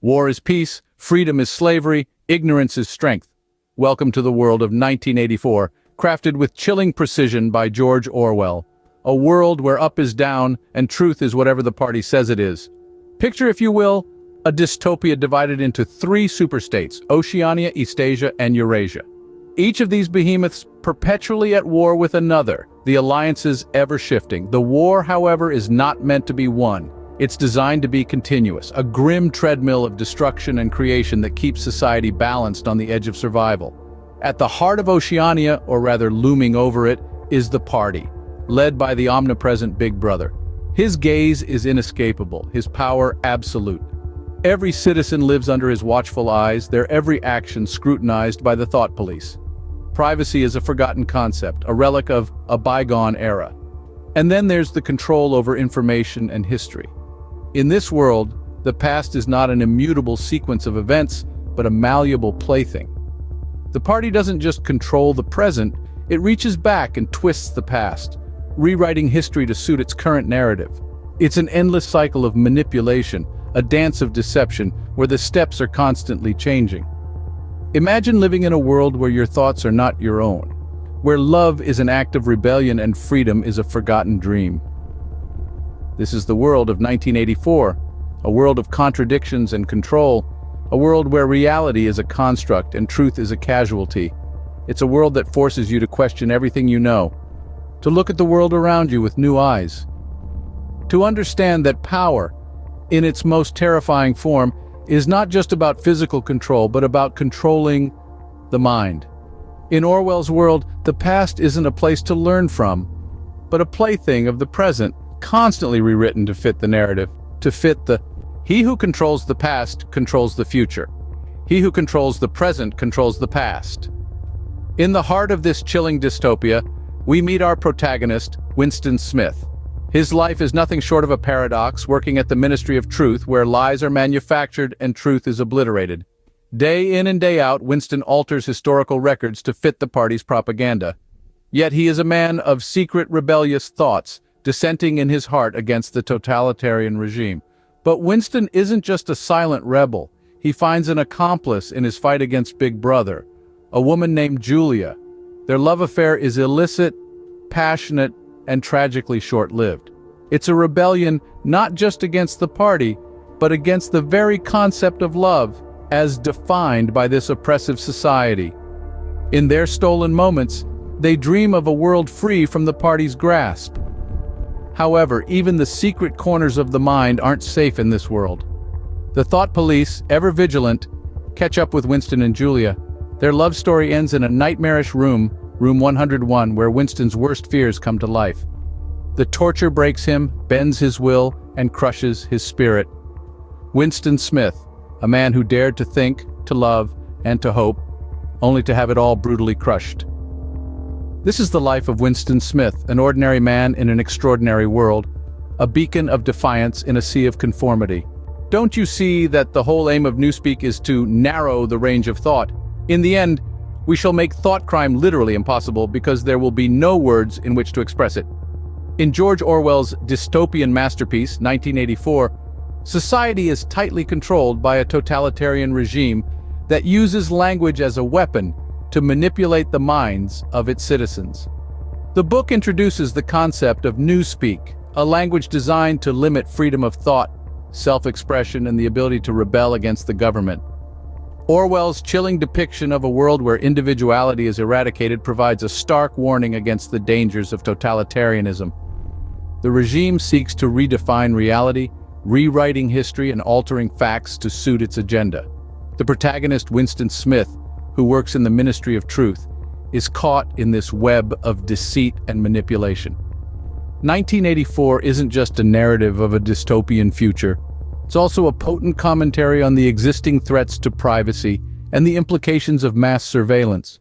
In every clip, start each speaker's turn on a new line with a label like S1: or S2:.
S1: War is peace, freedom is slavery, ignorance is strength. Welcome to the world of 1984, crafted with chilling precision by George Orwell. A world where up is down and truth is whatever the party says it is. Picture, if you will, a dystopia divided into three superstates: Oceania, Eastasia, and Eurasia. Each of these behemoths perpetually at war with another, the alliances ever shifting. The war, however, is not meant to be won. It's designed to be continuous, a grim treadmill of destruction and creation that keeps society balanced on the edge of survival. At the heart of Oceania, or rather looming over it, is the party, led by the omnipresent Big Brother. His gaze is inescapable, his power absolute. Every citizen lives under his watchful eyes, their every action scrutinized by the thought police. Privacy is a forgotten concept, a relic of a bygone era. And then there's the control over information and history. In this world, the past is not an immutable sequence of events, but a malleable plaything. The party doesn't just control the present, it reaches back and twists the past, rewriting history to suit its current narrative. It's an endless cycle of manipulation, a dance of deception where the steps are constantly changing. Imagine living in a world where your thoughts are not your own, where love is an act of rebellion and freedom is a forgotten dream. This is the world of 1984, a world of contradictions and control, a world where reality is a construct and truth is a casualty. It's a world that forces you to question everything you know, to look at the world around you with new eyes, to understand that power, in its most terrifying form, is not just about physical control, but about controlling the mind. In Orwell's world, the past isn't a place to learn from, but a plaything of the present, constantly rewritten to fit the narrative, to fit the he who controls the past controls the future. He who controls the present controls the past. In the heart of this chilling dystopia, we meet our protagonist, Winston Smith. His life is nothing short of a paradox, working at the Ministry of Truth, where lies are manufactured and truth is obliterated. Day in and day out, Winston alters historical records to fit the party's propaganda. Yet he is a man of secret rebellious thoughts, dissenting in his heart against the totalitarian regime. But Winston isn't just a silent rebel. He finds an accomplice in his fight against Big Brother, a woman named Julia. Their love affair is illicit, passionate, and tragically short-lived. It's a rebellion not just against the party, but against the very concept of love, as defined by this oppressive society. In their stolen moments, they dream of a world free from the party's grasp. However, even the secret corners of the mind aren't safe in this world. The thought police, ever vigilant, catch up with Winston and Julia. Their love story ends in a nightmarish room 101, where Winston's worst fears come to life. The torture breaks him, bends his will, and crushes his spirit. Winston Smith, a man who dared to think, to love, and to hope, only to have it all brutally crushed. This is the life of Winston Smith, an ordinary man in an extraordinary world, a beacon of defiance in a sea of conformity. Don't you see that the whole aim of Newspeak is to narrow the range of thought? In the end, we shall make thought crime literally impossible because there will be no words in which to express it. In George Orwell's dystopian masterpiece, 1984, society is tightly controlled by a totalitarian regime that uses language as a weapon to manipulate the minds of its citizens. The book introduces the concept of Newspeak, a language designed to limit freedom of thought, self-expression, and the ability to rebel against the government. Orwell's chilling depiction of a world where individuality is eradicated provides a stark warning against the dangers of totalitarianism. The regime seeks to redefine reality, rewriting history and altering facts to suit its agenda. The protagonist, Winston Smith, who works in the Ministry of Truth, is caught in this web of deceit and manipulation. 1984 isn't just a narrative of a dystopian future. It's also a potent commentary on the existing threats to privacy and the implications of mass surveillance.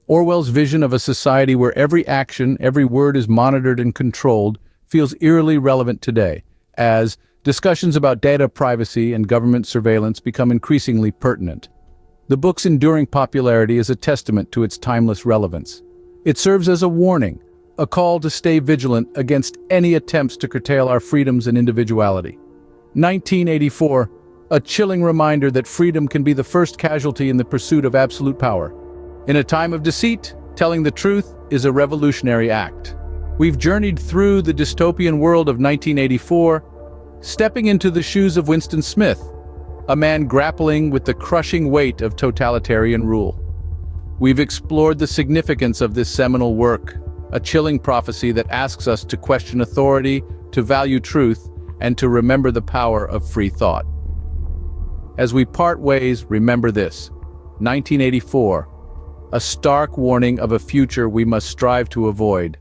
S1: Orwell's vision of a society where every action, every word is monitored and controlled feels eerily relevant today, as discussions about data privacy and government surveillance become increasingly pertinent. The book's enduring popularity is a testament to its timeless relevance. It serves as a warning, a call to stay vigilant against any attempts to curtail our freedoms and individuality. 1984, A chilling reminder that freedom can be the first casualty in the pursuit of absolute power. In a time of deceit, telling the truth is a revolutionary act. We've journeyed through the dystopian world of 1984, stepping into the shoes of Winston Smith, a man grappling with the crushing weight of totalitarian rule. We've explored the significance of this seminal work, a chilling prophecy that asks us to question authority, to value truth, and to remember the power of free thought. As we part ways, remember this: 1984, a stark warning of a future we must strive to avoid.